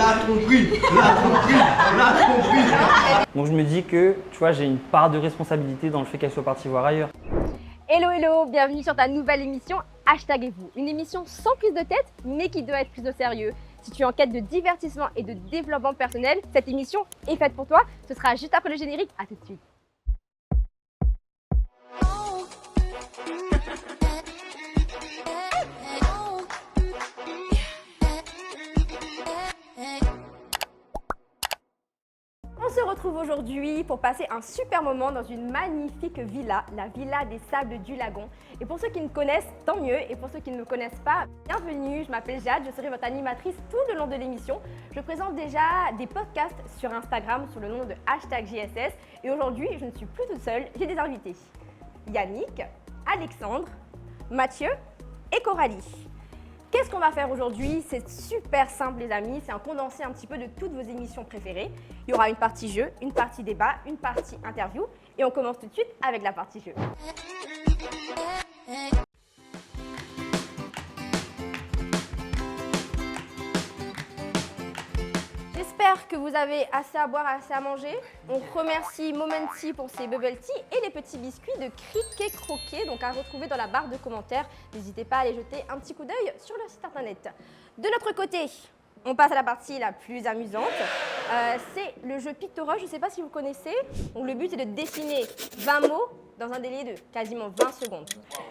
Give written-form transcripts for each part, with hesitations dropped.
La tromperie. Donc je me dis que, tu vois, j'ai une part de responsabilité dans le fait qu'elle soit partie voir ailleurs. Hello hello, bienvenue sur ta nouvelle émission Hashtag-vous. Une émission sans prise de tête, mais qui doit être prise au sérieux. Si tu es en quête de divertissement et de développement personnel, cette émission est faite pour toi. Ce sera juste après le générique, à tout de suite. On se retrouve aujourd'hui pour passer un super moment dans une magnifique villa, la Villa des Sables du Lagon. Et pour ceux qui me connaissent, tant mieux. Et pour ceux qui ne me connaissent pas, bienvenue, je m'appelle Jade, je serai votre animatrice tout le long de l'émission. Je présente déjà des podcasts sur Instagram sous le nom de #JSS. Et aujourd'hui, je ne suis plus toute seule, j'ai des invités. Yannick, Alexandre, Mathieu et Coralie. Qu'est-ce qu'on va faire aujourd'hui? C'est super simple les amis, c'est un condensé un petit peu de toutes vos émissions préférées. Il y aura une partie jeu, une partie débat, une partie interview et on commence tout de suite avec la partie jeu. J'espère que vous avez assez à boire, assez à manger. On remercie Momenti pour ses bubble tea et les petits biscuits de Criquet Croquet, donc à retrouver dans la barre de commentaires. N'hésitez pas à aller jeter un petit coup d'œil sur le site internet. De notre côté, on passe à la partie la plus amusante. C'est le jeu Pictorush, je ne sais pas si vous connaissez. Donc le but est de dessiner 20 mots dans un délai de quasiment 20 secondes.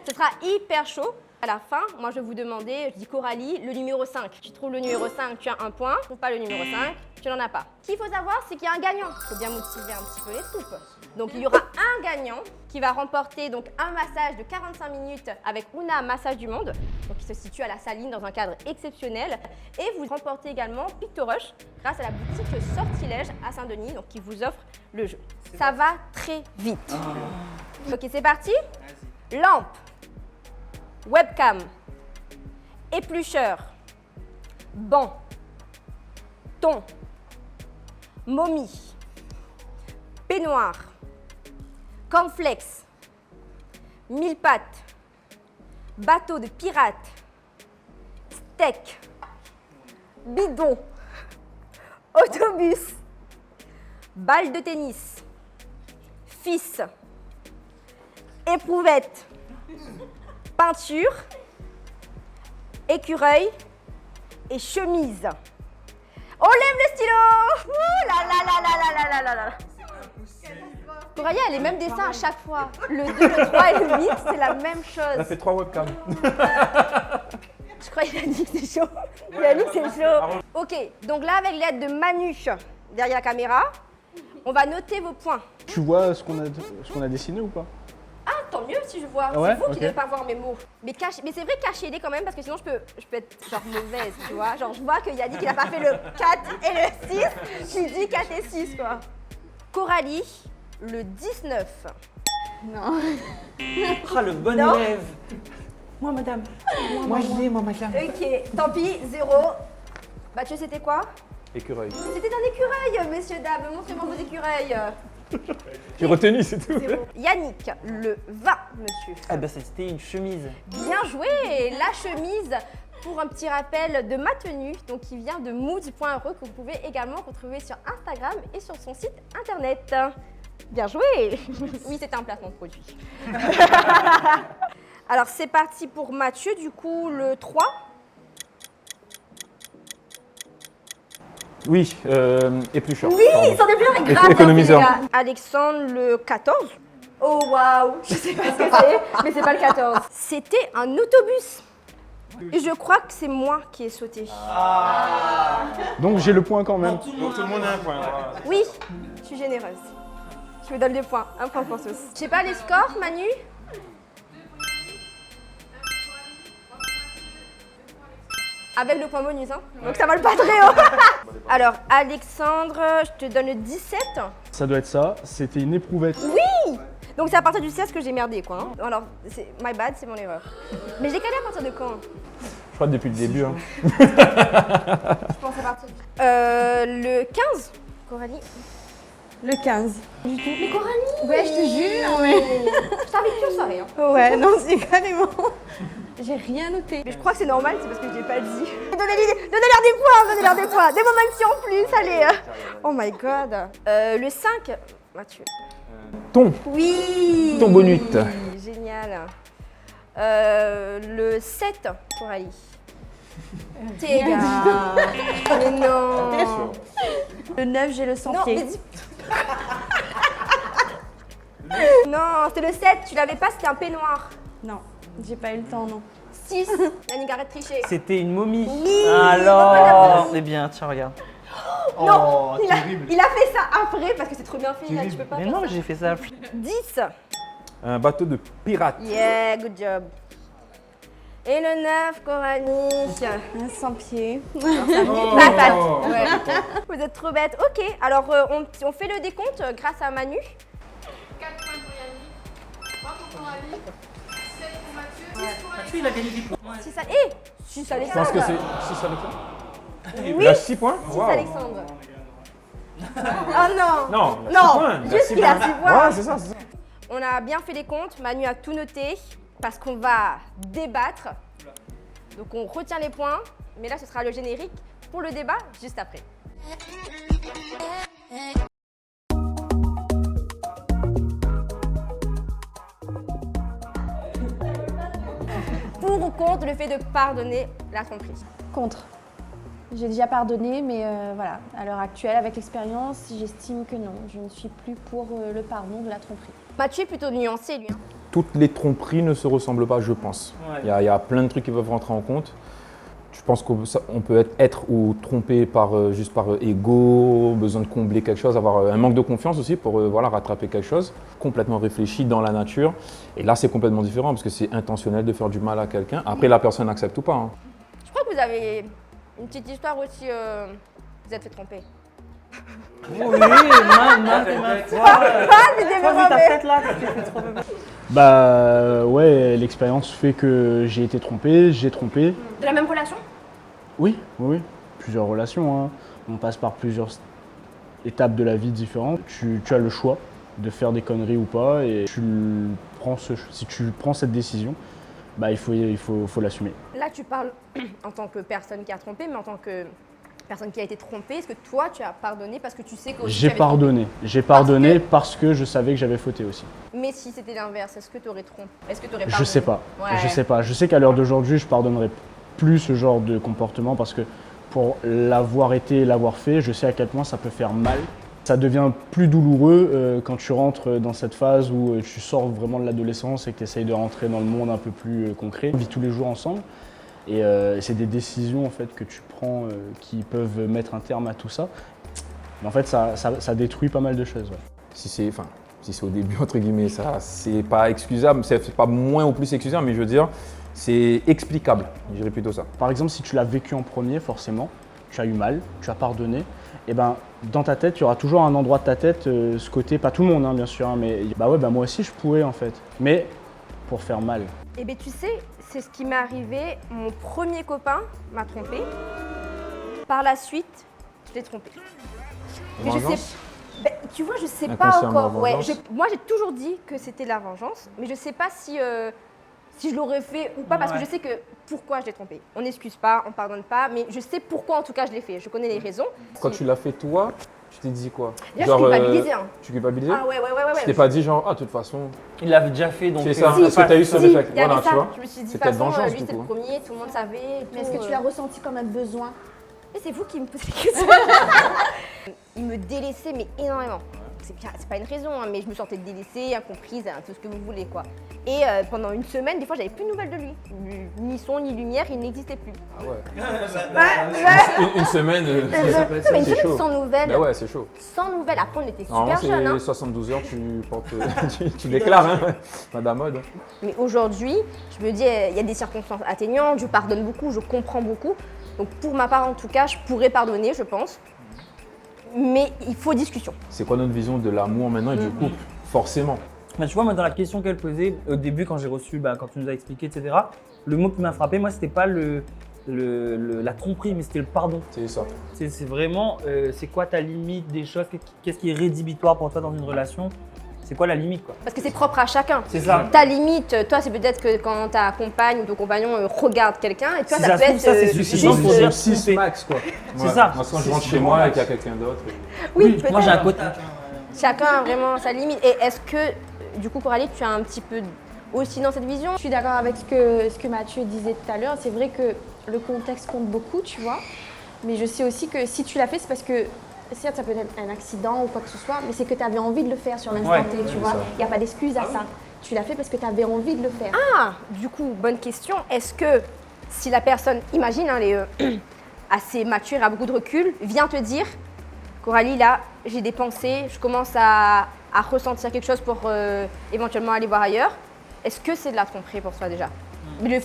Ce sera hyper chaud. À la fin, moi je vais vous demander, je dis Coralie, le numéro 5. Tu trouves le numéro 5, tu as un point. Tu ne trouves pas le numéro 5, tu n'en as pas. Ce qu'il faut savoir, c'est qu'il y a un gagnant. Il faut bien motiver un petit peu les troupes. Donc il y aura un gagnant qui va remporter donc un massage de 45 minutes avec Ouna Massage du Monde, donc qui se situe à la Saline dans un cadre exceptionnel. Et vous remportez également Pictorush grâce à la boutique Sortilège à Saint-Denis, donc qui vous offre le jeu. Ça va très vite. Ok, c'est parti. Lampe, webcam, éplucheur, banc, thon, momie, peignoir, cornflakes, mille pattes, bateau de pirate, steak, bidon, autobus, balle de tennis, fils, éprouvette, peinture, écureuil et chemise. On lève le stylo. Ouh là là là là là là là là. Coralie, elle est même dessin à chaque fois. Le 2, le 3 et le 8, c'est la même chose. Elle a fait 3 webcams. Je crois qu'il a dit que c'est chaud. Il a dit que c'est chaud. Ok, donc là, avec l'aide de Manu derrière la caméra, on va noter vos points. Tu vois ce qu'on a dessiné ou pas? Ah, tant mieux si je vois. Ouais, C'est vous qui ok. ne devez pas voir mes mots. Mais c'est vrai, cachez-les quand même, parce que sinon je peux être genre mauvaise, tu vois. Genre, je vois qu'il a dit qu'il n'a pas fait le 4 et le 6. Je lui dis 4 et 6, quoi. Coralie, le 19. Non. Ah, le bon Non. élève. Moi, madame. Moi, je l'ai, moi, madame. Ok, tant pis, 0. Mathieu, c'était quoi? Écureuil. C'était un écureuil, messieurs, dames. Montrez-moi vos écureuils. J'ai retenu, c'est tout. 0. Yannick, le 20, monsieur. Ah ben, c'était une chemise. Bien joué. La chemise, pour un petit rappel de ma tenue, donc qui vient de moods.re, que vous pouvez également retrouver sur Instagram et sur son site internet. Bien joué. Oui, c'était un placement de produit. Alors, c'est parti pour Mathieu, du coup, le 3. Oui, éplucheur. Oui, pardon. son dépleur est grave. Économiseur. bien fait, les gars. Alexandre, le 14. Oh, waouh. Je sais pas ce que c'est, mais c'est pas le 14. C'était un autobus. Et je crois que c'est moi qui ai sauté. Donc j'ai le point quand même. Donc tout le monde a un point. Oui, je suis généreuse. Je me donne 2 points, 1 point pour tous. Je sais pas les scores, Manu? Avec le point bonus, hein. Donc ça vole pas très haut. Alors, Alexandre, je te donne le 17. Ça doit être ça. C'était une éprouvette. Oui. Donc c'est à partir du 16 que j'ai merdé, quoi. Hein. Alors, c'est my bad, c'est mon erreur. Mais j'ai calé à partir de quand? Je crois depuis le début. Hein. Je pense à partir le 15, Coralie. Le 15. Mais Coralie! Ouais, je te jure, mais... Je t'invite plus aux soirées, hein. Ouais, non, c'est carrément. J'ai rien noté. Mais je crois que c'est normal, c'est parce que je l'ai pas dit. Donnez-leur des points, donnez-leur des points. Des moments en plus, allez. Oh my god. Le 5, Mathieu. Ton. Oui. Ton bonus. Génial. Le 7, Coralie. T'es gars. Mais non. Le 9, j'ai le Non, sans-pied. mais dis- Non, c'était le 7, tu l'avais pas, c'était un peignoir. Non, j'ai pas eu le temps, non. 6, Yannick, arrête de tricher. C'était une momie. Oui. Alors, c'est bien, tiens, regarde. Non, Oh, il a fait ça après parce que c'est trop bien fait, là, tu peux pas Mais faire non, ça. j'ai fait ça. 10. Un bateau de pirate. Yeah, good job. Et le 9, Coralie. Un sans-pied. La patte. Ouais. Vous êtes trop bêtes. Ok, alors on fait le décompte grâce à Manu. 4 points pour Yannick, 3 pour Coralie, 7 pour Mathieu, 10 pour Alexandre. Il a gagné 10 points. 6 6 Je pense que Alexandre. c'est 6 Alexandre. Oui, Il a 6 points 6 Wow. Alexandre. Oh non. Non, il a 6 Non, points. juste qu'il a 6 points. Ouais, c'est ça, c'est ça. On a bien fait les comptes, Manu a tout noté parce qu'on va débattre. Donc on retient les points, mais là ce sera le générique pour le débat juste après. Pour ou contre le fait de pardonner la tromperie? Contre. J'ai déjà pardonné, mais voilà, à l'heure actuelle, avec l'expérience, j'estime que non. Je ne suis plus pour le pardon de la tromperie. Mathieu est plutôt nuancé lui. Hein. Toutes les tromperies ne se ressemblent pas, je pense. Ouais. Il y a plein de trucs qui peuvent rentrer en compte. Je pense qu'on peut être ou trompé juste par ego, besoin de combler quelque chose, avoir un manque de confiance aussi pour voilà, rattraper quelque chose. Complètement réfléchi dans la nature. Et là, c'est complètement différent parce que c'est intentionnel de faire du mal à quelqu'un. Après, la personne accepte ou pas. Hein. Je crois que vous avez une petite histoire aussi, vous êtes fait tromper. Oui, maintes fois. C'était Toi, vu ta mauvais. tête là, t'as fait trop mauvais. Bah ouais, l'expérience fait que j'ai été trompé, j'ai trompé. De la même relation? Oui, oui, oui. Plusieurs relations. Hein. On passe par plusieurs étapes de la vie différentes. Tu as le choix de faire des conneries ou pas et si tu prends cette décision, bah il faut l'assumer. Là, tu parles en tant que personne qui a trompé, mais en tant que personne qui a été trompée, est-ce que toi, tu as pardonné parce que tu sais que J'ai pardonné. J'ai pardonné parce que je savais que j'avais fauté aussi. Mais si c'était l'inverse, est-ce que tu aurais trompé? Est-ce que tu aurais pardonné? Je sais pas. Ouais. Je sais pas. Je sais qu'à l'heure d'aujourd'hui, je pardonnerai plus ce genre de comportement parce que pour l'avoir été et l'avoir fait, je sais à quel point ça peut faire mal. Ça devient plus douloureux quand tu rentres dans cette phase où tu sors vraiment de l'adolescence et que tu essayes de rentrer dans le monde un peu plus concret. On vit tous les jours ensemble et c'est des décisions en fait, que tu prends qui peuvent mettre un terme à tout ça. Mais en fait, ça détruit pas mal de choses. Ouais. Si c'est au début, entre guillemets, ça, c'est pas excusable, c'est pas moins ou plus excusable, mais je veux dire, c'est explicable, je dirais plutôt ça. Par exemple, si tu l'as vécu en premier, forcément, tu as eu mal, tu as pardonné, et ben dans ta tête, il y aura toujours un endroit de ta tête, ce côté, pas tout le monde hein, bien sûr, hein, mais bah ouais, bah moi aussi je pourrais en fait, mais pour faire mal. Eh bien, tu sais, c'est ce qui m'est arrivé. Mon premier copain m'a trompé. Par la suite, je l'ai trompé. Mais je sais, Vengeance. ben, tu vois, je sais pas Inconsciemment, encore. Ouais, vengeance. moi, j'ai toujours dit que c'était de la vengeance, mais je sais pas si je l'aurais fait ou pas, parce que Ouais. je sais que pourquoi je l'ai trompé. On n'excuse pas, on pardonne pas, mais je sais pourquoi en tout cas je l'ai fait. Je connais les raisons. Quand tu l'as fait toi, tu t'es dit quoi? Déjà, je culpabilisais. Hein. Tu culpabilisais? Ah ouais. Tu t'es pas dit genre, ah de toute façon, Il l'avait déjà fait donc. c'est ça, Si, est-ce que tu as eu ce Si, réflexe? il y avait Voilà, ça. tu vois. Je me suis dit, de C'est toute peut-être façon, vengeance, lui du c'est le coup. premier, tout le monde savait. Mais est-ce que tu l'as ressenti comme un besoin? Mais c'est vous qui me posez des questions. Il me délaissait, mais énormément. C'est pas une raison, hein, mais je me sentais délaissée, incomprise, hein, tout ce que vous voulez, quoi. Et pendant une semaine, des fois, j'avais plus de nouvelles de lui. Ni son, ni lumière, il n'existait plus. Ah ouais. Ouais. Une semaine, Non, mais une c'est semaine chaud. sans nouvelles. Bah ouais, c'est chaud. Sans nouvelles. Après, on était Normalement, super jeunes. c'est Hein. 72 heures, tu déclares, hein, madame mode. Mais aujourd'hui, je me dis, il y a des circonstances atténuantes, je pardonne beaucoup, je comprends beaucoup. Donc pour ma part, en tout cas, je pourrais pardonner, je pense. Mais il faut discussion. C'est quoi notre vision de l'amour maintenant et du couple? Forcément. Bah, tu vois, moi, dans la question qu'elle posait au début, quand j'ai reçu, quand tu nous as expliqué, etc., le mot qui m'a frappé, moi, c'était pas la tromperie, mais c'était le pardon. C'est ça. C'est vraiment, c'est quoi ta limite des choses, qu'est-ce qui est rédhibitoire pour toi dans une relation? C'est quoi la limite, quoi? Parce que c'est propre à chacun. C'est ça. Ta limite, toi, c'est peut-être que quand ta compagne ou ton compagnon regarde quelqu'un, et toi, Si ça ça peut se trouve, être ça, c'est juste suffisant pour une- dire 6 max quoi. C'est ça. Moi, quand je rentre chez moi et qu'il y a quelqu'un d'autre. Oui, Moi, j'ai un peut-être. quota. Chacun a vraiment sa limite. Et est-ce que, du coup, Coralie, tu as un petit peu aussi dans cette vision? Je suis d'accord avec ce que Mathieu disait tout à l'heure. C'est vrai que le contexte compte beaucoup, tu vois. Mais je sais aussi que si tu l'as fait, c'est parce que, certes, ça peut être un accident ou quoi que ce soit, mais c'est que tu avais envie de le faire sur l'instant Ouais, T, tu vois. ça. Il n'y a pas d'excuse à ça. Tu l'as fait parce que tu avais envie de le faire. Ah, du coup, bonne question. Est-ce que si la personne, imagine, hein, assez mature, a beaucoup de recul, vient te dire, Coralie, là, j'ai des pensées, je commence à ressentir quelque chose pour éventuellement aller voir ailleurs. Est-ce que c'est de la tromperie pour toi déjà? Mais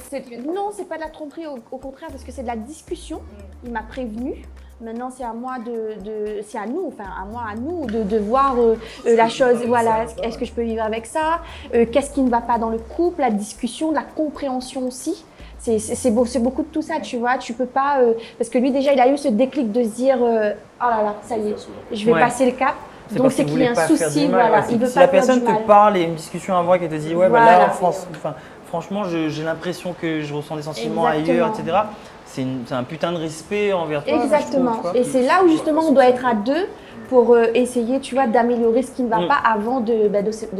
Non, c'est pas de la tromperie, au contraire, parce que c'est de la discussion. Il m'a prévenu. Maintenant, c'est à moi c'est à nous, enfin à nous de voir la chose. Voilà, est-ce que je peux vivre avec ça? Qu'est-ce qui ne va pas dans le couple? La discussion, la compréhension aussi. C'est beaucoup de tout ça, tu vois. Tu peux pas parce que lui déjà, il a eu ce déclic de se dire, oh là là, ça y est, je vais Ouais. passer le cap. Donc parce c'est qu'il y a un voulait pas faire souci, du mal, voilà. ouais. Il veut Si pas la faire personne du mal. te parle et une discussion avant et qu'elle te dit ouais bah Voilà. là franchement j'ai l'impression que je ressens des sentiments ailleurs, Exactement. etc. C'est un putain de respect envers toi. Exactement. je trouve, tu vois. Et c'est là où justement on doit être à deux pour essayer, tu vois, d'améliorer ce qui ne va pas avant de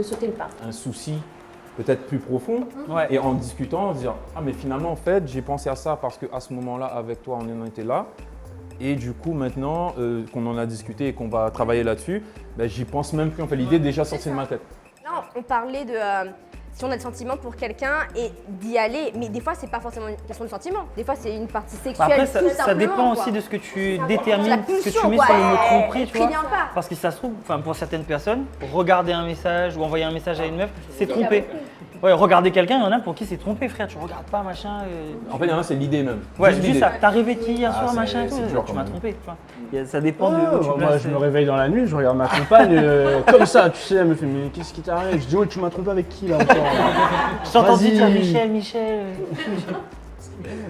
sauter le pas. Un souci peut-être plus profond. Ouais. Et en discutant, dire ah mais finalement en fait j'ai pensé à ça parce qu'à ce moment-là avec toi on en était là. Et du coup maintenant qu'on en a discuté et qu'on va travailler là-dessus, ben, j'y pense même plus. En fait l'idée est déjà sortie de ma tête. là, on parlait de si on a des sentiments pour quelqu'un et d'y aller, mais des fois, c'est pas forcément une question de sentiment. Des fois, c'est une partie sexuelle. Après, ça tout dépend simplement, aussi quoi. de ce que tu La détermines, ce que pulsion, tu mets quoi. sur le mot tromperie, tu vois. Préviens pas. Parce que ça se trouve, pour certaines personnes, regarder un message ou envoyer un message à une meuf, c'est tromper. Ouais, regarder quelqu'un, il y en a pour qui c'est trompé, frère. Tu regardes pas, machin. En fait il y en a c'est l'idée même. Ouais, Juste juste l'idée. ça. T'as rêvé de qui hier soir, c'est- machin et tout. c'est dur, Tu quand m'as même. trompé. Tu vois. Ça dépend de où tu moi places. je me réveille dans la nuit, je regarde ma compagne comme ça, tu sais, elle me fait mais qu'est-ce qui t'arrive? Je dis ouais tu m'as trompé avec qui là encore? Je t'ai entendu dire Vas-y. Michel.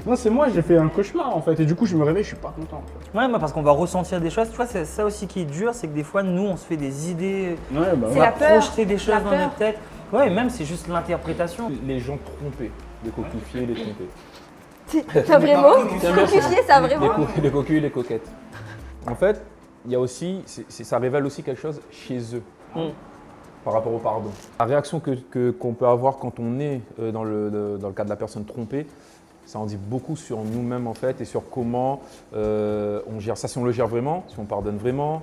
Non c'est moi, j'ai fait un cauchemar en fait et du coup je me réveille, je suis pas content. En fait. Ouais, parce qu'on va ressentir des choses. Tu vois, c'est ça aussi qui est dur, c'est que des fois, nous, on se fait des idées, Ouais bah on C'est va la peur. projeter des choses La dans peur. notre tête. Ouais, et même c'est juste l'interprétation. Les gens trompés, les coquifiés, les trompés. C'est un vrai mot. Coquifier, c'est un vrai mot. Les cocus et les coquettes. En fait, il y a aussi, ça révèle aussi quelque chose chez eux par rapport au pardon. La réaction qu'on peut avoir quand on est dans le cas de la personne trompée, ça en dit beaucoup sur nous-mêmes en fait et sur comment on gère ça, si on le gère vraiment, si on pardonne vraiment.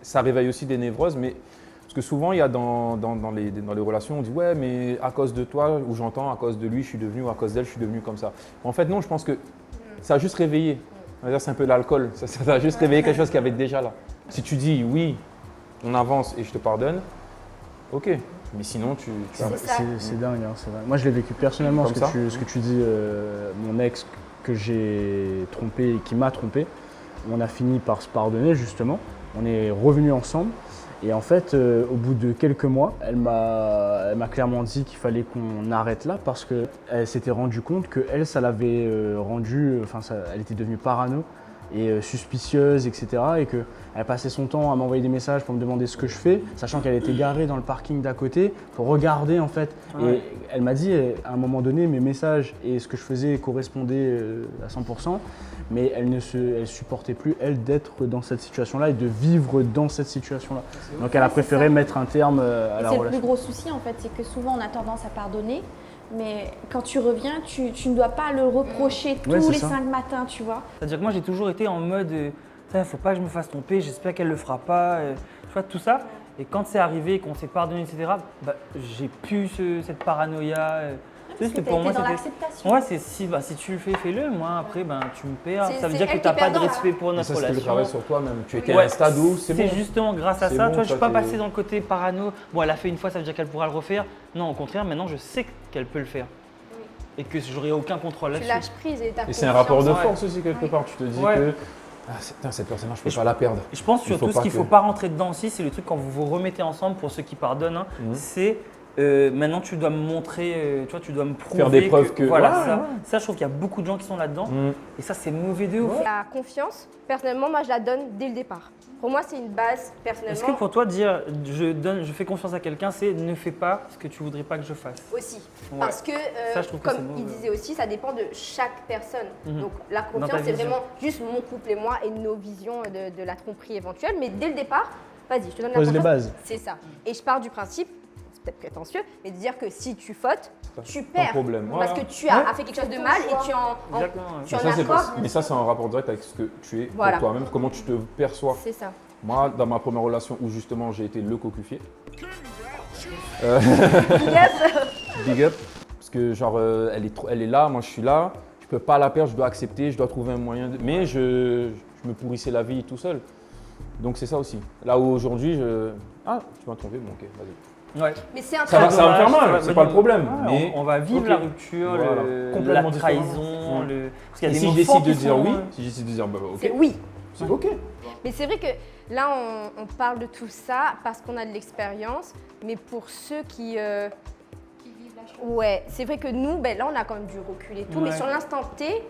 Ça réveille aussi des névroses, mais parce que souvent il y a dans les relations, on dit ouais mais à cause de toi, ou j'entends à cause de lui je suis devenu, ou à cause d'elle je suis devenu comme ça. En fait non, je pense que ça a juste réveillé. On va dire c'est un peu l'alcool, ça a juste réveillé quelque chose qui avait déjà là. Si tu dis oui, on avance et je te pardonne, ok. Mais sinon tu C'est ça. C'est dingue, hein, c'est vrai. Moi je l'ai vécu personnellement Comme ce ça. que tu dis, mon ex que j'ai trompé et qui m'a trompé, on a fini par se pardonner justement, on est revenus ensemble. Et en fait, au bout de quelques mois, elle m'a clairement dit qu'il fallait qu'on arrête là parce qu'elle s'était rendue compte que elle, ça l'avait elle était devenue parano et suspicieuse, etc. Et qu'elle passait son temps à m'envoyer des messages pour me demander ce que je fais, sachant qu'elle était garée dans le parking d'à côté pour regarder en fait. Ouais. Et elle m'a dit à un moment donné, mes messages et ce que je faisais correspondaient à 100%. Mais elle supportait plus, elle, d'être dans cette situation-là et de vivre dans cette situation-là. Donc elle a préféré mettre un terme à la C'est le relation. plus gros souci en fait, c'est que souvent on a tendance à pardonner, mais quand tu reviens, tu ne dois pas le reprocher tous Ouais, c'est les ça. 5 matins, tu vois. C'est-à-dire que moi, j'ai toujours été en mode faut pas que je me fasse tromper, j'espère qu'elle le fera pas. Tu vois, tout ça. Et quand c'est arrivé, qu'on s'est pardonné, etc., bah, j'ai plus cette paranoïa. Parce que tu dans l'acceptation. Ouais, c'est si tu le fais, fais-le. Moi, après, tu me perds. C'est- Ça veut c'est dire que elle tu n'as qui pas de perdant, respect pour Mais notre ça, c'était le relation. travail sur toi-même. Tu étais Ouais, à un stade où c'est bon. justement grâce à C'est ça. bon, Toi, je ça, suis pas t'es- passé dans le côté parano. Bon, elle a fait une fois, ça veut dire qu'elle pourra le refaire. Non, au contraire, maintenant, je sais qu'elle peut le faire. Et que j'aurai aucun contrôle Tu là-dessus. lâches prise et t'as Et c'est un rapport de confiance. force aussi quelque part. Tu te dis Ouais. que cette personne-là, je peux pas la perdre. Je pense Il surtout faut ce pas qu'il ne que- faut pas rentrer dedans aussi, c'est le truc quand vous vous remettez ensemble pour ceux qui pardonnent, hein, c'est maintenant tu dois me montrer, tu vois, tu dois me prouver. Faire des preuves que- Voilà, Ouais, ça. ouais. Ça, je trouve qu'il y a beaucoup de gens qui sont là-dedans. Mm. Et ça, c'est mauvais de ouf. La confiance, personnellement, moi, je la donne dès le départ. Pour moi, c'est une base, Est-ce que personnellement, pour toi, dire je fais confiance à quelqu'un, c'est ne fais pas ce que tu voudrais pas que je fasse? aussi. Ouais. Parce que, Ça, je trouve que comme c'est il mauvais. disait aussi, ça dépend de chaque personne. Mhm. Donc la Dans ta confiance, c'est vision. vraiment juste mon couple et moi et nos visions de la tromperie éventuelle. Mais dès le départ, vas-y, je te donne la Pose les confiance. bases. C'est ça. Et je pars du principe, c'est peut-être prétentieux, mais de dire que si tu fautes, tu Pas de perds. problème. Parce que tu as fait quelque chose de mal et tu en Exactement. ouais. tu en Mais ça, c'est accordes. mais ça, c'est en rapport direct avec ce que tu es Voilà. pour toi-même, comment tu te perçois. C'est ça. Moi, dans ma première relation où justement j'ai été le cocufié, big up, parce que genre elle est là, moi je suis là, je peux pas la perdre, je dois accepter, je dois trouver un moyen, mais je me pourrissais la vie tout seul. Donc c'est ça aussi. Là où aujourd'hui, tu m'as trompé, bon ok, vas-y. Ouais. Mais c'est un Ça va travail. me faire mal, Ça va- c'est pas le problème, Ouais, mais on va vivre ok. la rupture, Voilà. la Complètement trahison, différent. parce qu'il y a Et des si je mots décide forts de qui dire sont, oui, si je décide de dire bah ok, C'est oui. c'est ok. Mais c'est vrai que là, on parle de tout ça parce qu'on a de l'expérience, mais pour ceux qui... Qui vivent la chose. Ouais, c'est vrai que nous, ben, là, on a quand même du recul et tout, mais Ouais. sur l'instant T,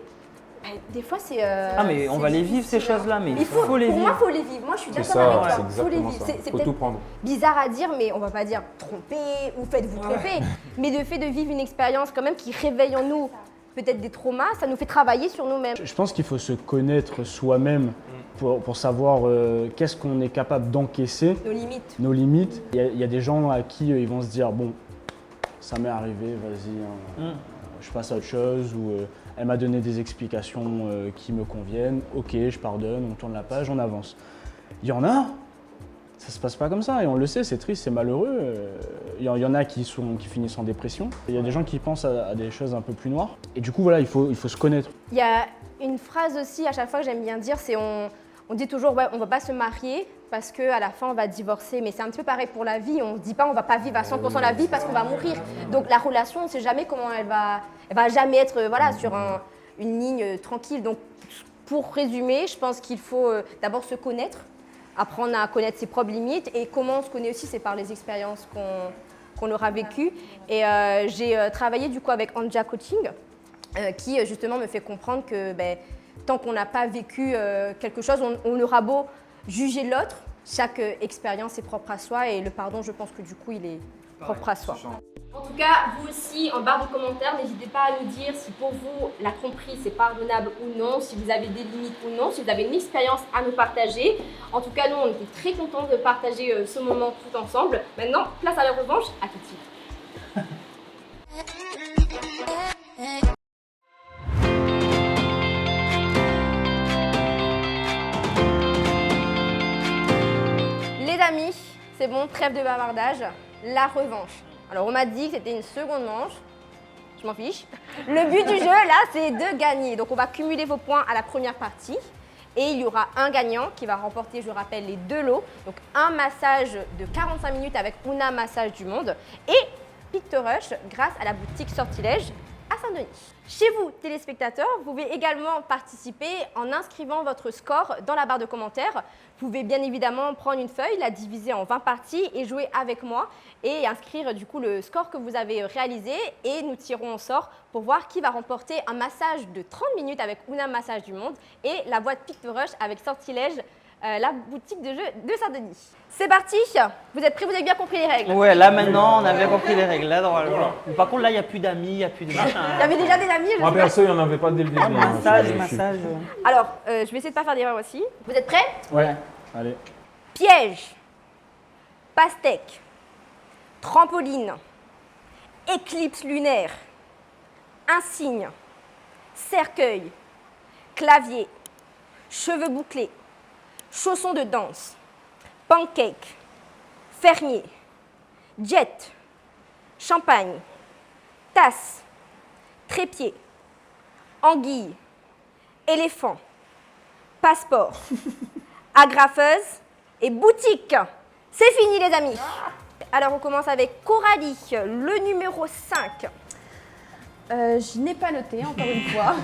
ben, des fois, c'est... Ah mais on va les vivre ces choses-là, mais il faut les pour moi, vivre. il faut les vivre. Moi, je suis C'est d'accord ça, avec c'est toi. Faut les exactement vivre. ça. C'est Faut peut-être tout prendre. bizarre à dire, mais on va pas dire tromper ou faites-vous tromper. Mais le fait de vivre une expérience quand même qui réveille en nous peut-être des traumas, ça nous fait travailler sur nous-mêmes. Je pense qu'il faut se connaître soi-même pour savoir qu'est-ce qu'on est capable d'encaisser, Nos limites. nos limites. Il y a des gens à qui ils vont se dire bon, ça m'est arrivé, vas-y, hein, je passe à autre chose, ou elle m'a donné des explications qui me conviennent, ok, je pardonne, on tourne la page, on avance. Il y en a, ça se passe pas comme ça, et on le sait, c'est triste, c'est malheureux. Il y en a qui finissent en dépression. Il y a des gens qui pensent à des choses un peu plus noires. Et du coup, voilà, il faut se connaître. Il y a une phrase aussi à chaque fois que j'aime bien dire, c'est on dit toujours ouais, on va pas se marier parce qu'à la fin on va divorcer, mais c'est un petit peu pareil pour la vie, on se dit pas on va pas vivre à 100% la vie parce qu'on va mourir. Donc la relation, on sait jamais comment elle va jamais être voilà, sur une ligne tranquille. Donc pour résumer, je pense qu'il faut d'abord se connaître, apprendre à connaître ses propres limites, et comment on se connaît aussi, c'est par les expériences qu'on aura vécues. Et j'ai travaillé du coup avec Anja Coaching, qui justement me fait comprendre que tant qu'on n'a pas vécu quelque chose, on aura beau juger l'autre, chaque expérience est propre à soi, et le pardon, je pense que du coup, il est propre à soi. En tout cas, vous aussi, en barre de commentaires, n'hésitez pas à nous dire si pour vous, la tromperie, c'est pardonnable ou non, si vous avez des limites ou non, si vous avez une expérience à nous partager. En tout cas, nous, on était très contents de partager ce moment tout ensemble. Maintenant, place à la revanche, à tout de suite. Les amis, c'est bon, trêve de bavardage, la revanche. Alors on m'a dit que c'était une seconde manche, je m'en fiche. Le but du jeu là, c'est de gagner. Donc on va cumuler vos points à la première partie et il y aura un gagnant qui va remporter, je rappelle, les 2 lots. Donc un massage de 45 minutes avec Ouna Massage du Monde et Pictorush grâce à la boutique Sortilège à Saint-Denis. Chez vous, téléspectateurs, vous pouvez également participer en inscrivant votre score dans la barre de commentaires. Vous pouvez bien évidemment prendre une feuille, la diviser en 20 parties et jouer avec moi et inscrire du coup le score que vous avez réalisé, et nous tirons au sort pour voir qui va remporter un massage de 30 minutes avec Ouna Massage du Monde et la boîte Pictorush avec Sortilège, la boutique de jeux de Saint-Denis. C'est parti. Vous êtes prêts? Vous avez bien compris les règles? Ouais, là maintenant, on a bien compris les règles. Là, par contre, là, il n'y a plus d'amis, il n'y a plus de machin. Il y avait déjà des amis. je Moi sais perso, il n'y en avait pas dès le début. hein. Massage, Je suis- massage. Alors, je vais essayer de ne pas faire d'erreur aussi. Vous êtes prêts? Ouais, allez. Piège, pastèque, trampoline, éclipse lunaire, insigne, cercueil, clavier, cheveux bouclés, chaussons de danse, pancake, fermier, jet, champagne, tasse, trépied, anguille, éléphant, passeport, agrafeuse et boutique. C'est fini les amis. Alors on commence avec Coralie, le numéro 5. Je n'ai pas noté, encore une fois.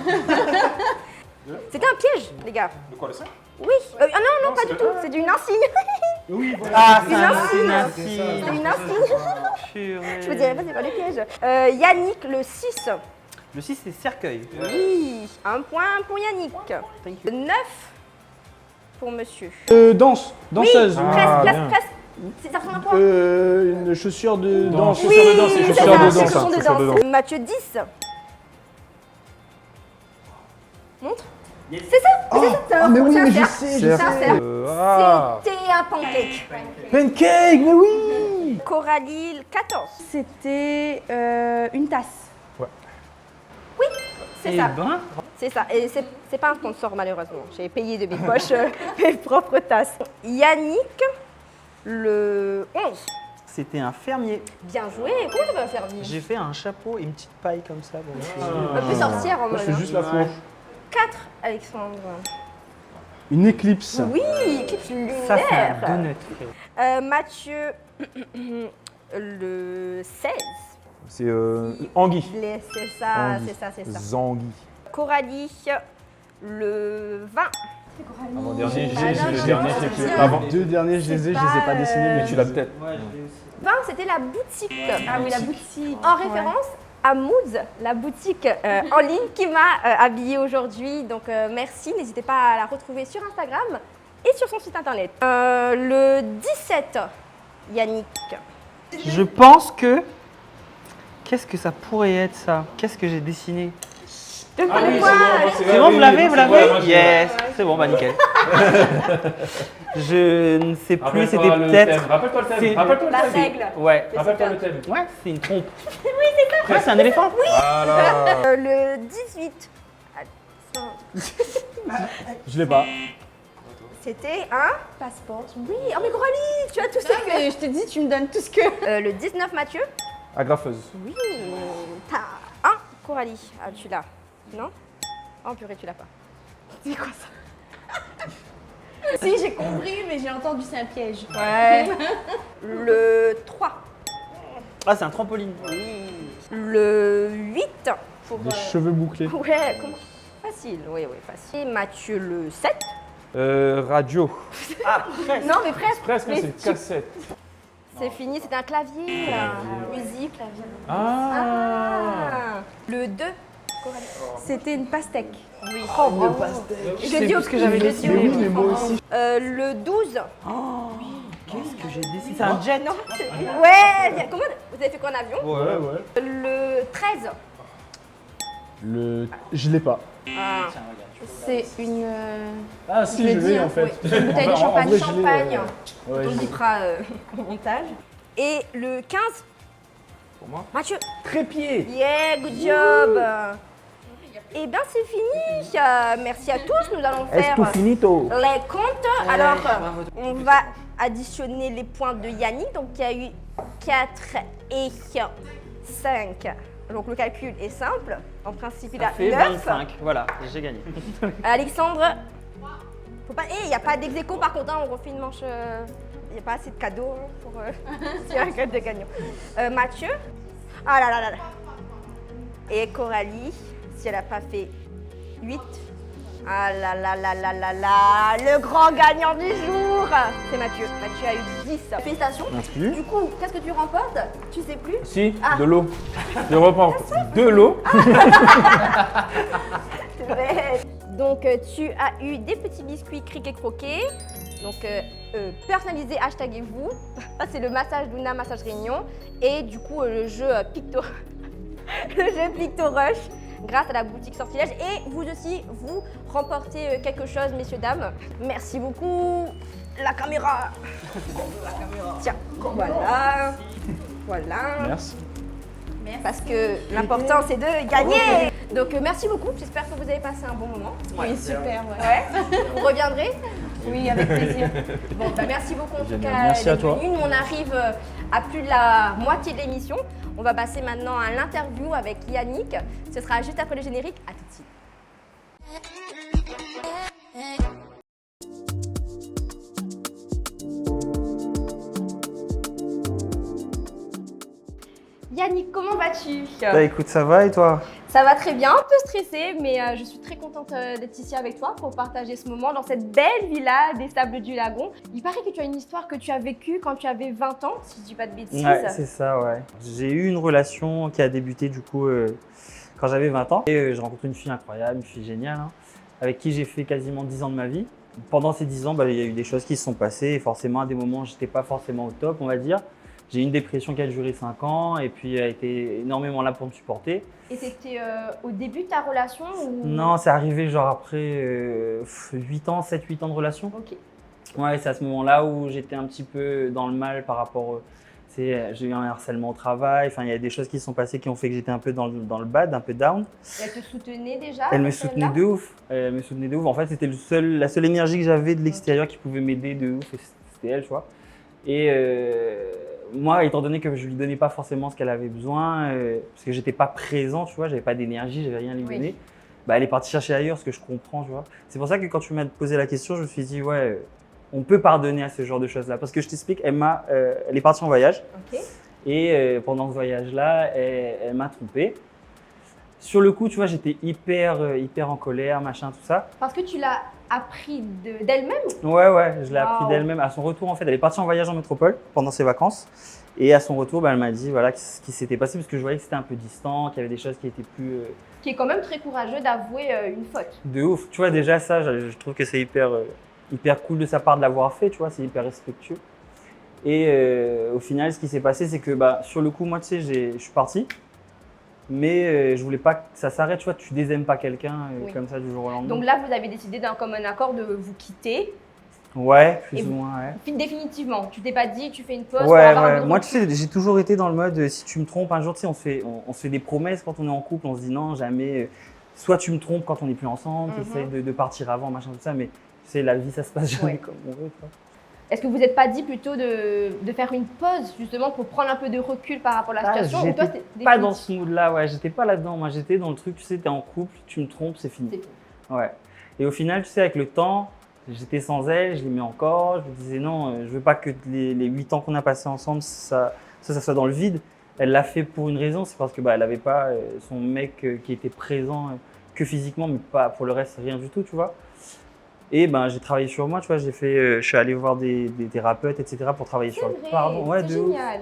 C'était un piège les gars. De quoi le ça? Oui. Non, pas du tout. C'est une insigne. Ah, c'est Une un insigne. signe. C'est une insigne. Je me dirais pas, c'est pas le piège. Yannick, le 6. Le 6, c'est cercueil. Oui. Un point pour Yannick. Thank you. Le 9. pour monsieur. Danse, danseuse. Oui, Ah, presque, bien. presque. Ça ressemble à quoi Une chaussure de danse. Chaussures de danse, c'est chaussures ça, de danse, chaussures hein, de chaussures de danse. Mathieu 10. Montre. C'est ça, c'est un mais oui, c'est un mais je cerf. sais, C'est un cerf. Ah. C'était un pancake. Pancake, mais oui. Coralie 14. C'était une tasse. C'est Eh ça. ben, C'est ça. Et c'est pas un sponsor malheureusement. J'ai payé de mes poches mes propres tasses. Yannick, le 11. c'était un fermier. Bien joué. Comment tu vas faire vivre? J'ai fait un chapeau et une petite paille comme ça. Un peu sorcière en Moi, je mode. fais juste la fourche. 4, Alexandre. Une éclipse. Oui, éclipse Ça, c'est un lunaire. donut, frérot. Mathieu, le 16. C'est anguille. C'est ça, Anguille. c'est ça, c'est ça. Zanguille. Coralie, le 20. Avant-dernier, Ah, non, le non, dernier, non, j'ai non, plus. non. Avant. Deux derniers, je les ai pas, pas dessinés, mais Tu l'as peut-être. 20, c'était la boutique. Ah oui, la boutique. En référence à Moods, la boutique en ligne qui m'a habillée aujourd'hui. Donc merci, n'hésitez pas à la retrouver sur Instagram et sur son site internet. Le 17, Yannick. Je pense que. Qu'est-ce que ça pourrait être ça? Qu'est-ce que j'ai dessiné? Le quoi C'est bon, vous l'avez, vous l'avez? Yes, c'est bon, bah nickel. Je ne sais plus, c'était peut-être. Rappelle-toi le c'est- thème. Rappelle-toi La le thème. règle. Ouais, Rappelle-toi le thème. ouais, c'est une trompe. Oui, c'est ça. Ouais, c'est un éléphant. Voilà. Le 18, je l'ai pas. c'était un Passeport. Oui, oh mais Coralie, tu as tout ça. Mais je te dis, tu me donnes tout ce que. Le 19, Mathieu. Agrafeuse. Oui, t'as un Coralie. Ah, tu l'as. Non? Oh purée, tu l'as pas. C'est quoi ça? Si, j'ai compris, mais j'ai entendu c'est un piège. Ouais. Le 3. Ah, c'est un trampoline. Le 8. Pour, Des cheveux bouclés. Ouais, comment? Facile, oui, facile. Et Mathieu, le 7. Radio. Ah, presque. Non, mais presque. Presque, Mais c'est une tu- cassette. C'est fini, c'était un clavier. là. Musique, clavier. Ah. Le 2. C'était une pastèque. Oui. Le pastèque. Je dis au ce que j'avais je dessiné. dis au- mais moi aussi. Le 12. Qu'est-ce que j'ai dessiné? C'est un jet. Non, ouais, bien. Comment vous avez fait quoi en avion? Ouais, ouais. Le 13. Je l'ai pas. Ah. C'est une. Ah si, je l'ai en fait. Oui, une bouteille de champagne. vrai, je l'ai, Champagne. Ouais, On je le l'ai. dira au montage. Et le 15. Pour moi. Mathieu. Trépied. Yeah, good job. Et bien c'est fini. Merci à tous. Nous allons faire finito. les comptes. Alors, on va additionner les points de Yannick. Donc, il y a eu 4 et 5. Donc, le calcul est simple. En principe, il Ça a fait 9. 25. Voilà, j'ai gagné. Alexandre, faut pas... il n'y a pas d'ex-aequo par contre, hein, on refait une manche. Il n'y a pas assez de cadeaux hein, pour s'il y a un code de gagnant. Mathieu, ah là là là là. Et Coralie, si elle n'a pas fait 8. Ah là là là là là là, le grand gagnant du jour, c'est Mathieu. Mathieu a eu 10. Félicitations. Merci. Du coup, qu'est-ce que tu remportes? Tu sais plus? Si, Ah. de l'eau. Je reprends de l'eau. C'est vrai. Donc, tu as eu des petits biscuits criquets croqués. Donc, personnalisés, hashtaguez-vous. Ça, c'est le massage Luna, massage Réunion. Et du coup, le jeu Picto... le jeu Picto Rush, grâce à la boutique Sortilège. Et vous aussi, vous remportez quelque chose, messieurs, dames. Merci beaucoup. La caméra. Tiens, voilà. Voilà. Merci. Parce que l'important, c'est de gagner. Donc, merci beaucoup. J'espère que vous avez passé un bon moment. Oui, super, ouais. Ouais. Vous reviendrez? Oui, avec plaisir. Bon, bah, merci beaucoup en tout Génial. cas. Merci à d'être toi. venu. Nous, on arrive à plus de la moitié de l'émission. On va passer maintenant à l'interview avec Yannick. Ce sera juste après le générique. À tout de suite. Yannick, comment vas-tu? Bah écoute, ça va et toi? Ça va très bien, un peu stressée, mais je suis très contente d'être ici avec toi pour partager ce moment dans cette belle villa des Sables du Lagon. Il paraît que tu as une histoire que tu as vécue quand tu avais 20 ans, si je dis pas de bêtises. Ouais, c'est ça, ouais. J'ai eu une relation qui a débuté du coup quand j'avais 20 ans. Et j'ai rencontré une fille incroyable, une fille géniale, hein, avec qui j'ai fait quasiment 10 ans de ma vie. pendant ces 10 ans, bah, il y a eu des choses qui se sont passées et forcément à des moments, j'étais pas forcément au top, on va dire. J'ai eu une dépression qui a duré 5 ans et puis elle a été énormément là pour me supporter. Et c'était au début de ta relation ou... Non, c'est arrivé genre après 8 ans, 7-8 ans de relation. Ok. Ouais, c'est à ce moment-là où j'étais un petit peu dans le mal par rapport. J'ai eu un harcèlement au travail, enfin, il y a des choses qui se sont passées qui ont fait que j'étais un peu dans le bad, un peu down. Et elle te soutenait déjà Elle me à cette soutenait période-là de ouf. Elle me soutenait de ouf. En fait, c'était la seule énergie que j'avais de l'extérieur qui pouvait m'aider de ouf, et c'était elle, tu vois. Et moi, étant donné que je lui donnais pas forcément ce qu'elle avait besoin, parce que j'étais pas présent, tu vois, j'avais pas d'énergie, j'avais rien à lui Oui. donner, bah, elle est partie chercher ailleurs, ce que je comprends, tu vois. C'est pour ça que quand tu m'as posé la question, je me suis dit, ouais, on peut pardonner à ce genre de choses-là. Parce que je t'explique, elle est partie en voyage. Ok. Et pendant ce voyage-là, elle m'a trompé. Sur le coup, tu vois, j'étais hyper en colère, machin, tout ça. Parce que tu l'as appris d'elle-même. Ouais, je l'ai appris Waouh. d'elle-même. À son retour, en fait, elle est partie en voyage en métropole pendant ses vacances. Et à son retour, bah, elle m'a dit voilà, ce qui s'était passé, parce que je voyais que c'était un peu distant, qu'il y avait des choses qui étaient plus Qui est quand même très courageux d'avouer une faute. de ouf. Tu vois, déjà, ça, je trouve que c'est hyper cool de sa part de l'avoir fait, tu vois, c'est hyper respectueux. Et au final, ce qui s'est passé, c'est que bah, sur le coup, moi, tu sais, je suis parti. Mais je voulais pas que ça s'arrête, tu vois, tu désaimes pas quelqu'un Oui. comme ça du jour au lendemain. Donc là, vous avez décidé d'un commun accord de vous quitter. Ouais, Et plus ou moins, ouais. Définitivement. Tu t'es pas dit, tu fais une pause pour Ouais, avoir un peu de moi, tu recul. sais, j'ai toujours été dans le mode, si tu me trompes un jour, tu sais, on se fait des promesses quand on est en couple, on se dit non, jamais. Soit tu me trompes quand on n'est plus ensemble, tu essaies de partir avant, machin, tout ça, mais tu sais, la vie, ça se passe jamais Ouais. comme on veut, tu vois. Est-ce que vous n'êtes pas dit plutôt de faire une pause justement pour prendre un peu de recul par rapport à la situation ou toi, J'étais c'était pas dans définitif? ce mood-là, ouais, j'étais pas là-dedans. Moi, j'étais dans le truc, tu sais, t'es en couple, tu me trompes, c'est fini. C'est fini. Ouais. Et au final, tu sais, avec le temps, j'étais sans elle, je l'aimais encore. Je me disais non, je veux pas que les 8 ans qu'on a passés ensemble, ça soit dans le vide. Elle l'a fait pour une raison, c'est parce que bah, elle avait pas son mec qui était présent que physiquement, mais pas pour le reste, rien du tout, tu vois. Et ben, j'ai travaillé sur moi, tu vois, je suis allé voir des thérapeutes, etc. pour travailler C'est sur le vrai, pardon. Ouais, c'est de ouf. génial.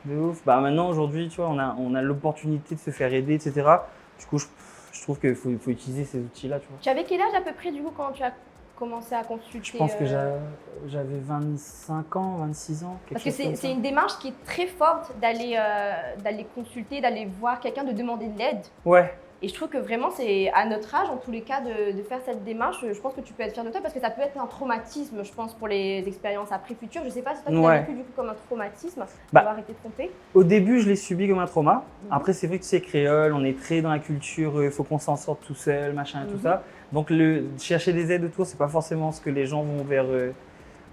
De ouf. Bah, maintenant, aujourd'hui, tu vois, on a l'opportunité de se faire aider, etc. Du coup, je trouve qu'il faut utiliser ces outils-là, tu vois. Tu avais quel âge à peu près du coup quand tu as commencé à consulter? Je pense que j'avais 25 ans, 26 ans, quelque Parce que chose comme ça. c'est une démarche qui est très forte d'aller consulter, d'aller voir quelqu'un, de demander de l'aide. Ouais, Et je trouve que vraiment, c'est à notre âge, en tous les cas, de faire cette démarche. Je pense que tu peux être fier de toi parce que ça peut être un traumatisme, je pense, pour les expériences après futures. Je ne sais pas si toi, tu l'as Ouais. vécu du coup comme un traumatisme Bah. d'avoir été trompé. au début, je l'ai subi comme un trauma. Après, c'est vrai que c'est créole, on est très dans la culture, il faut qu'on s'en sorte tout seul, machin et tout ça. Donc, chercher des aides autour, c'est pas forcément ce que les gens vont vers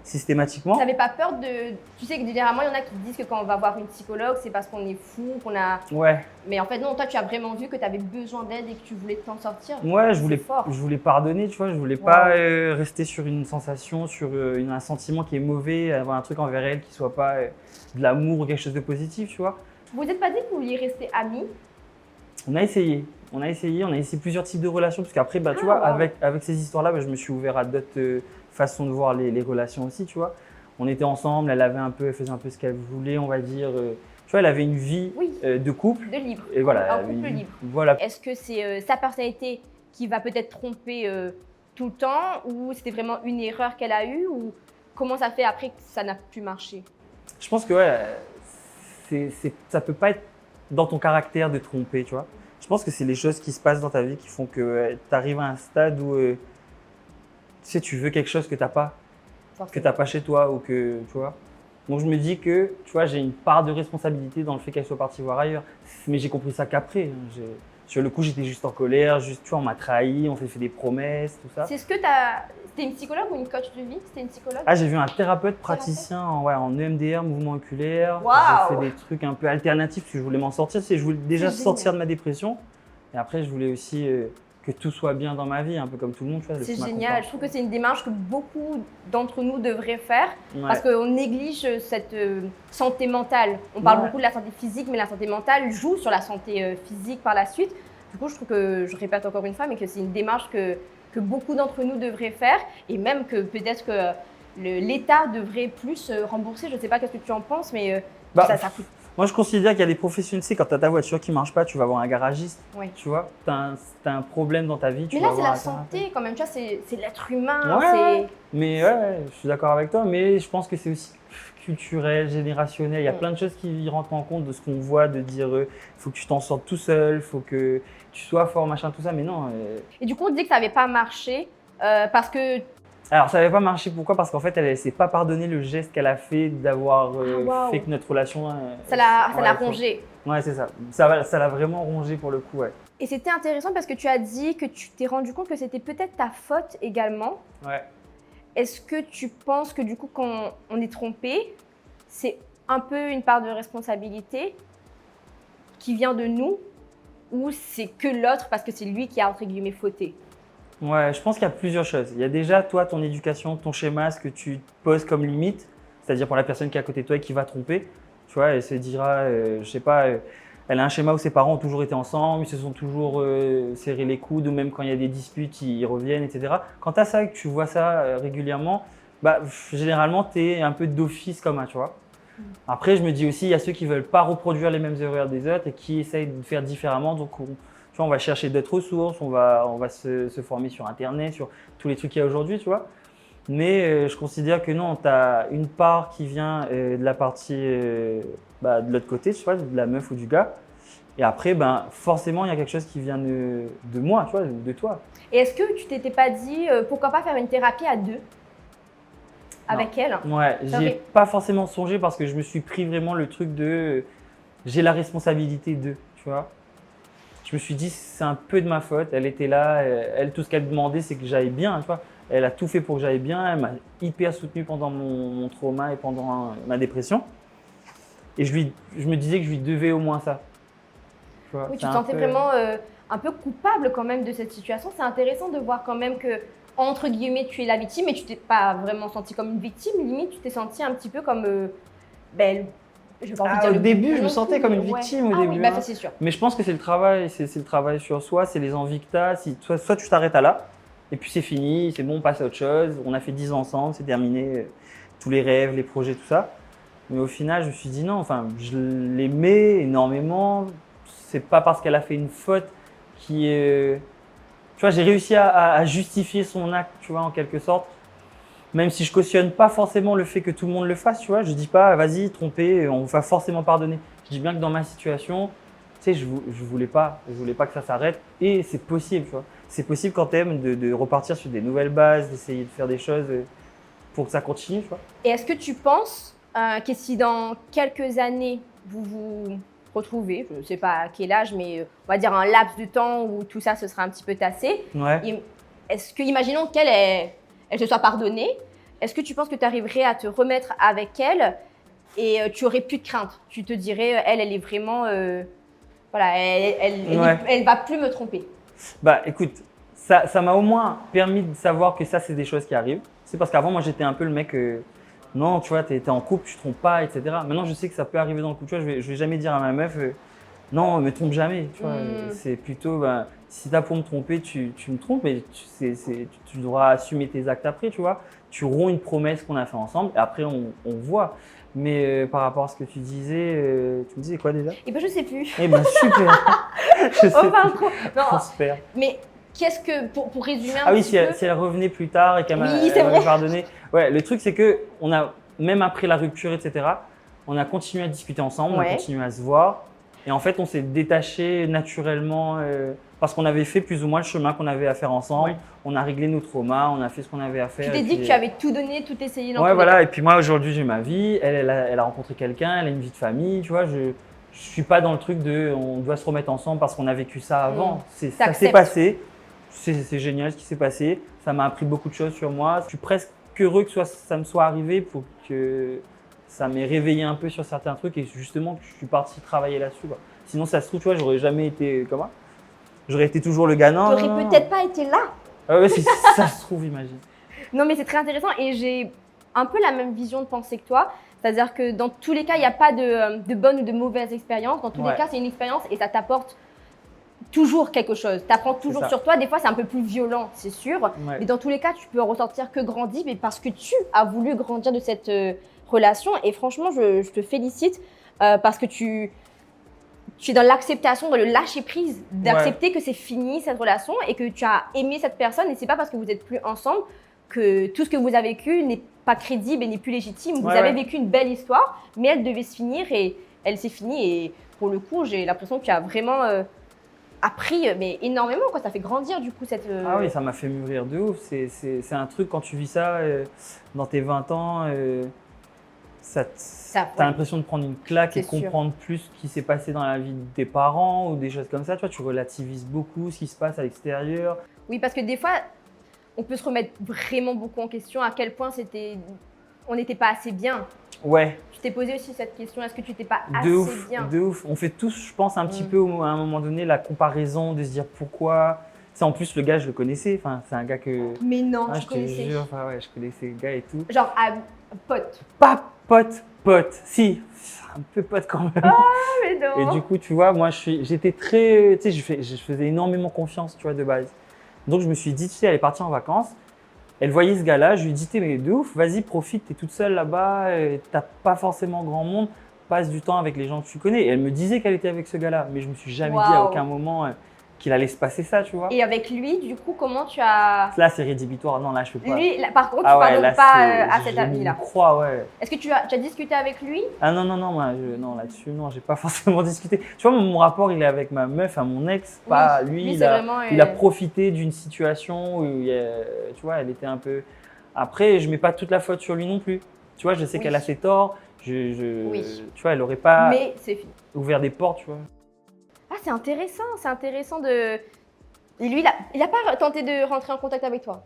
systématiquement. Tu n'avais pas peur de… Tu sais que généralement, il y en a qui disent que quand on va voir une psychologue, c'est parce qu'on est fou, qu'on a… Ouais. Mais en fait, non, toi, tu as vraiment vu que tu avais besoin d'aide et que tu voulais t'en sortir. Ouais, C'est fort. je voulais pardonner, tu vois, je voulais pas rester sur une sensation, sur un sentiment qui est mauvais, avoir un truc envers elle qui soit pas de l'amour ou quelque chose de positif, tu vois. Vous n'êtes pas dit que vous vouliez rester amis? On a essayé plusieurs types de relations, parce qu'après, bah, tu vois, wow. avec ces histoires-là, bah, je me suis ouvert à d'autres façons de voir les relations aussi, tu vois. On était ensemble, elle faisait un peu ce qu'elle voulait, on va dire. Tu vois, elle avait une vie Oui. de couple. De libre. Et voilà, Un elle avait couple une vie- libre. Voilà. Est-ce que c'est sa personnalité qui va peut-être tromper tout le temps ou c'était vraiment une erreur qu'elle a eue ou comment ça fait après que ça n'a plus marché? Je pense que ouais, ça peut pas être dans ton caractère de tromper, tu vois. Je pense que c'est les choses qui se passent dans ta vie qui font que tu arrives à un stade où tu sais, tu veux quelque chose que tu n'as pas chez toi ou que, tu vois. Donc je me dis que, tu vois, j'ai une part de responsabilité dans le fait qu'elle soit partie voir ailleurs. Mais j'ai compris ça qu'après. Sur le coup, j'étais juste en colère, tu vois, on m'a trahi, on s'est fait des promesses, tout ça. C'est ce que c'était une psychologue ou une coach de vie? C'était une psychologue? Ah, j'ai vu un thérapeute praticien en EMDR, mouvement oculaire. Waouh. J'ai fait des trucs un peu alternatifs parce que je voulais m'en sortir. Je voulais déjà C'est sortir génial. de ma dépression. Et après, je voulais aussi que tout soit bien dans ma vie, un peu comme tout le monde. Tu vois, C'est ma génial. Je trouve que c'est une démarche que beaucoup d'entre nous devraient faire Ouais. parce qu'on néglige cette santé mentale. On parle Ouais. beaucoup de la santé physique, mais la santé mentale joue sur la santé physique par la suite. Du coup, je trouve que, je répète encore une fois, mais que c'est une démarche que beaucoup d'entre nous devraient faire et même que peut-être que l'État devrait plus rembourser. Je ne sais pas qu'est-ce que tu en penses, mais Bah, ça coûte. Moi, je considère qu'il y a des professionnels. Tu sais, quand tu as ta voiture qui ne marche pas, tu vas voir un garagiste. Oui. Tu vois, tu as, un problème dans ta vie. Tu Mais vas là, c'est voir la un thérapeute. santé quand même, tu vois, c'est l'être humain. Ouais, c'est... ouais. Mais ouais, je suis d'accord avec toi. Mais je pense que c'est aussi culturel, générationnel. Il y a plein de choses qui rentrent en compte de ce qu'on voit, de dire faut que tu t'en sortes tout seul, faut que tu sois fort, machin, tout ça. Mais non. Et du coup, on dit que ça n'avait pas marché parce que... Alors, ça n'avait pas marché. Pourquoi? Parce qu'en fait, elle ne s'est pas pardonné le geste qu'elle a fait d'avoir waouh. fait que notre relation. Ça l'a ouais, rongé. Ouais, c'est ça. Ça l'a vraiment rongé pour le coup, ouais. Et c'était intéressant parce que tu as dit que tu t'es rendu compte que c'était peut-être ta faute également. Ouais. Est-ce que tu penses que du coup, quand on est trompé, c'est un peu une part de responsabilité qui vient de nous ou c'est que l'autre parce que c'est lui qui a entre guillemets fauté? Ouais, je pense qu'il y a plusieurs choses. Il y a déjà toi, ton éducation, ton schéma, ce que tu poses comme limite, c'est-à-dire pour la personne qui est à côté de toi et qui va tromper. Tu vois, elle se dira, je sais pas, elle a un schéma où ses parents ont toujours été ensemble, ils se sont toujours serré les coudes, ou même quand il y a des disputes, ils reviennent, etc. Quand tu as ça et que tu vois ça régulièrement, bah, généralement, tu es un peu d'office comme un, tu vois. Après, je me dis aussi, il y a ceux qui ne veulent pas reproduire les mêmes erreurs des autres et qui essayent de faire différemment. Donc, tu vois, on va chercher d'autres ressources, on va se former sur Internet, sur tous les trucs qu'il y a aujourd'hui, tu vois. Mais je considère que non, tu as une part qui vient de la partie de l'autre côté, tu vois, de la meuf ou du gars. Et après, ben, forcément, il y a quelque chose qui vient de moi, tu vois, de toi. Et est-ce que tu t'étais pas dit pourquoi pas faire une thérapie à deux avec elle? Ouais, j'y ai vrai. pas forcément songé parce que je me suis pris vraiment le truc de j'ai la responsabilité de, tu vois. Je me suis dit c'est un peu de ma faute, elle était là, elle tout ce qu'elle demandait c'est que j'aille bien, tu vois. Elle a tout fait pour que j'aille bien, elle m'a hyper soutenu pendant mon trauma et pendant ma dépression. Et je me disais que je lui devais au moins ça. Tu vois, Oui, tu c'est te un sentais peu- vraiment un peu coupable quand même de cette situation. C'est intéressant de voir quand même que, entre guillemets, tu es la victime, mais tu t'es pas vraiment sentie comme une victime. Limite, tu t'es sentie un petit peu comme, je vais pas envie de dire Au le début, bon je me non sentais plus, comme mais une ouais. victime au Ah début. oui, bah, hein. ça c'est sûr. Mais je pense que c'est le travail, c'est le travail sur soi, c'est les envies que tu as. Si, soit tu t'arrêtes à là, et puis c'est fini, c'est bon, on passe à autre chose. On a fait 10 ans ensemble, c'est terminé, tous les rêves, les projets, tout ça. Mais au final, je me suis dit non, enfin, je l'aimais énormément. C'est pas parce qu'elle a fait une faute qui est. Tu vois, j'ai réussi à justifier son acte, tu vois, en quelque sorte. Même si je cautionne pas forcément le fait que tout le monde le fasse, tu vois. Je dis pas, vas-y, trompé, on va forcément pardonner. Je dis bien que dans ma situation, tu sais, je voulais pas que ça s'arrête. Et c'est possible, tu vois. C'est possible quand tu aimes de repartir sur des nouvelles bases, d'essayer de faire des choses pour que ça continue, tu vois. Et est-ce que tu penses que si dans quelques années, vous vous retrouvez, je ne sais pas à quel âge, mais on va dire un laps de temps où tout ça se sera un petit peu tassé, Ouais. est-ce que, imaginons elle se soit pardonnée, est-ce que tu penses que tu arriverais à te remettre avec elle et tu aurais plus de crainte? Tu te dirais, elle est vraiment, voilà, Ouais. elle va plus me tromper. Bah écoute, ça m'a au moins permis de savoir que ça, c'est des choses qui arrivent. C'est parce qu'avant, moi, j'étais un peu le mec, non, tu vois, t'es en couple, tu te trompes pas, etc. Maintenant, je sais que ça peut arriver dans le couple. Tu vois, je vais jamais dire à ma meuf, non, me trompe jamais. Tu vois, c'est plutôt, bah, si t'as pour me tromper, tu me trompes, mais tu devras assumer tes actes après, tu vois. Tu romps une promesse qu'on a fait ensemble et après, on voit. Mais par rapport à ce que tu disais, tu me disais quoi déjà? Et ben je sais plus. Eh ben super. Je sais On parle plus. trop. Non, Super. mais qu'est-ce que, pour résumer un Ah oui, petit si peu. elle revenait plus tard et qu'elle Oui, c'est m'avait vrai. pardonné. Ouais, le truc, c'est que on a, même après la rupture, etc., on a continué à discuter ensemble, on a Ouais. continué à se voir. Et en fait, on s'est détaché naturellement parce qu'on avait fait plus ou moins le chemin qu'on avait à faire ensemble. Ouais. On a réglé nos traumas, on a fait ce qu'on avait à faire. Tu t'es et dit puis, que tu avais tout donné, tout essayé dans tous ouais, les voilà. cas. Et puis moi, aujourd'hui, j'ai ma vie. Elle a rencontré quelqu'un, elle a une vie de famille. Tu vois, je suis pas dans le truc de on doit se remettre ensemble parce qu'on a vécu ça avant. Ça s'est T'acceptes. passé. C'est génial ce qui s'est passé. Ça m'a appris beaucoup de choses sur moi. Je suis presque heureux que ça me soit arrivé pour que ça m'ait réveillé un peu sur certains trucs et justement que je suis parti travailler là-dessus, quoi. Sinon, ça se trouve, tu vois, j'aurais jamais été comment? J'aurais été toujours le gars. Non, T'aurais non, non. peut-être pas été là. Ah ouais, ça se trouve, imagine. Non, mais c'est très intéressant et j'ai un peu la même vision de pensée que toi. C'est-à-dire que dans tous les cas, il n'y a pas de bonne ou de mauvaise expérience. Dans tous les Ouais. cas, c'est une expérience et ça t'apporte toujours quelque chose. Tu apprends toujours ça. sur toi. Des fois, c'est un peu plus violent, c'est sûr. Ouais. Mais dans tous les cas, tu peux en ressortir que grandi, mais parce que tu as voulu grandir de cette relation. Et franchement, je te félicite. parce que tu es dans l'acceptation, dans le lâcher prise, d'accepter que c'est fini cette relation et que tu as aimé cette personne et c'est pas parce que vous êtes plus ensemble que tout ce que vous avez vécu n'est pas crédible et n'est plus légitime. Vous avez vécu une belle histoire, mais elle devait se finir et elle s'est finie et pour le coup, j'ai l'impression que tu as vraiment appris mais énormément, quoi. Ça fait grandir du coup cette… Ah oui, ça m'a fait mûrir de ouf. C'est un truc, quand tu vis ça dans tes 20 ans, t'as l'impression de prendre une claque et de comprendre plus ce qui s'est passé dans la vie de tes parents ou des choses comme ça. Tu vois, tu relativises beaucoup ce qui se passe à l'extérieur. Oui, parce que des fois, on peut se remettre vraiment beaucoup en question à quel point on n'était pas assez bien. Ouais. Je t'ai posé aussi cette question, est-ce que tu n'étais pas De assez ouf, bien? de ouf. On fait tous, je pense, un petit peu à un moment donné la comparaison de se dire pourquoi. En plus, le gars, je le connaissais. Enfin, c'est un gars que. Mais non, je tu te connaissais. jure, enfin, ouais, je connaissais le gars et tout. Genre, pote. Pas pote. Si, un peu pote quand même. Mais non. Et du coup, tu vois, moi, j'étais très. Tu sais, je faisais énormément confiance, tu vois, de base. Donc, je me suis dit, tu sais, elle est partie en vacances. Elle voyait ce gars-là, je lui dis, mais de ouf, vas-y, profite, t'es toute seule là-bas, t'as pas forcément grand monde, passe du temps avec les gens que tu connais. Et elle me disait qu'elle était avec ce gars-là, mais je me suis jamais dit à aucun moment qu'il allait se passer ça, tu vois. Et avec lui, du coup, comment tu as… Là, c'est rédhibitoire, non, là, je peux pas. Lui, là, par contre, tu pardonnes pas à cet ami-là. Je crois, ouais. Est-ce que tu as discuté avec lui? Ah non, moi, non, là-dessus, non, j'ai pas forcément discuté. Tu vois, mon rapport, il est avec ma meuf, mon ex, pas lui. Il a profité d'une situation où, tu vois, elle était un peu… Après, je mets pas toute la faute sur lui non plus. Tu vois, je sais qu'elle a ses torts. Tu vois, elle aurait pas ouvert des portes, tu vois. Ah, c'est intéressant de… Et lui, il a pas tenté de rentrer en contact avec toi?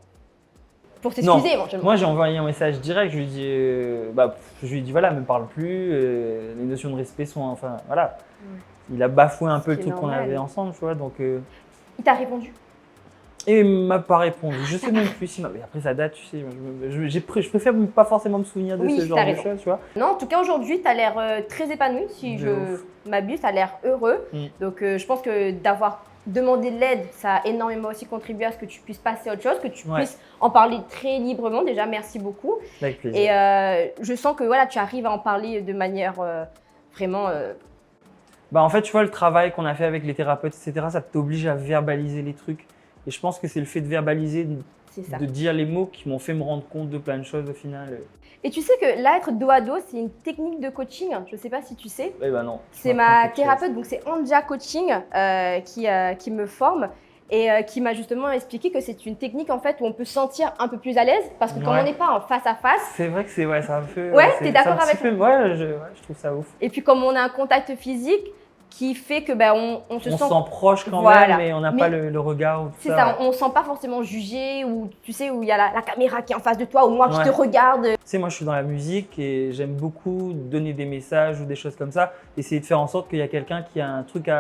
Pour t'excuser éventuellement. Moi, j'ai envoyé un message direct, je lui ai dit voilà, me parle plus, les notions de respect sont, enfin, voilà. Il a bafoué un peu le truc qu'on avait ensemble, tu vois, donc… Il t'a répondu? Et il m'a pas répondu, je sais même plus si… Mais après, ça date, tu sais, je préfère pas forcément me souvenir de ce genre de choses, tu vois. Non, en tout cas, aujourd'hui, tu as l'air très épanoui, si je m'abuse, tu as l'air heureux. Donc, je pense que d'avoir demandé de l'aide, ça a énormément aussi contribué à ce que tu puisses passer à autre chose, que tu puisses en parler très librement. Déjà, merci beaucoup. Avec plaisir. Et je sens que voilà, tu arrives à en parler de manière vraiment… Bah, en fait, tu vois, le travail qu'on a fait avec les thérapeutes, etc., ça t'oblige à verbaliser les trucs. Et je pense que c'est le fait de verbaliser, de dire les mots qui m'ont fait me rendre compte de plein de choses au final. Et tu sais que là, être dos à dos, c'est une technique de coaching. Je ne sais pas si tu sais. Eh ben non. C'est ma thérapeute, donc c'est Anja Coaching qui me forme et qui m'a justement expliqué que c'est une technique en fait où on peut se sentir un peu plus à l'aise parce que quand on n'est pas en face à face. C'est vrai que c'est un peu. Ouais, t'es d'accord avec moi? Ouais, je trouve ça ouf. Et puis comme on a un contact physique qui fait que on se sent proche quand même, mais on n'a pas le regard. C'est ça, on ne se sent pas forcément jugé ou tu sais où il y a la caméra qui est en face de toi ou moi qui te regarde. Tu sais, moi je suis dans la musique et j'aime beaucoup donner des messages ou des choses comme ça, essayer de faire en sorte qu'il y a quelqu'un qui a un truc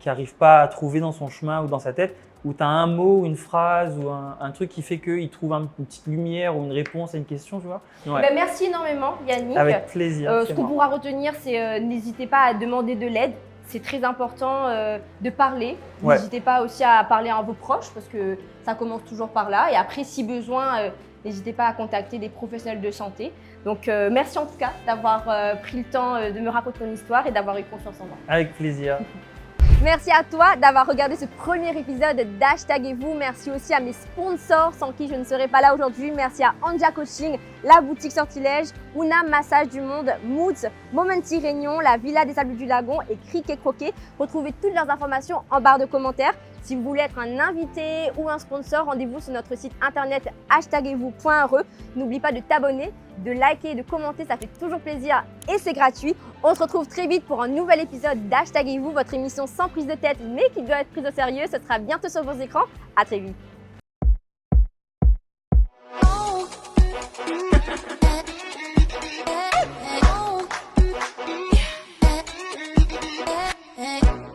qui n'arrive pas à trouver dans son chemin ou dans sa tête, où tu as un mot, une phrase ou un truc qui fait qu'il trouve une petite lumière ou une réponse à une question, tu vois. Ben, merci énormément Yannick. Avec plaisir. Ce qu'on pourra retenir, c'est n'hésitez pas à demander de l'aide. C'est très important de parler. N'hésitez pas aussi à parler à vos proches parce que ça commence toujours par là. Et après, si besoin, n'hésitez pas à contacter des professionnels de santé. Donc, merci en tout cas d'avoir pris le temps de me raconter ton histoire et d'avoir eu confiance en moi. Avec plaisir. Merci à toi d'avoir regardé ce premier épisode d'Hashtag-et-vous. Merci aussi à mes sponsors sans qui je ne serais pas là aujourd'hui. Merci à Anja Coaching, la boutique Sortilège, Una Massage du Monde, Moods, Momenti Réunion, la Villa des Sables du Lagon et Cric et Croquet. Retrouvez toutes leurs informations en barre de commentaires. Si vous voulez être un invité ou un sponsor, rendez-vous sur notre site internet hashtaguez-vous.re. N'oublie pas de t'abonner, de liker et de commenter, ça fait toujours plaisir et c'est gratuit. On se retrouve très vite pour un nouvel épisode d'Hashtag-et-vous, votre émission sans prise de tête mais qui doit être prise au sérieux. Ce sera bientôt sur vos écrans. À très vite. Hey.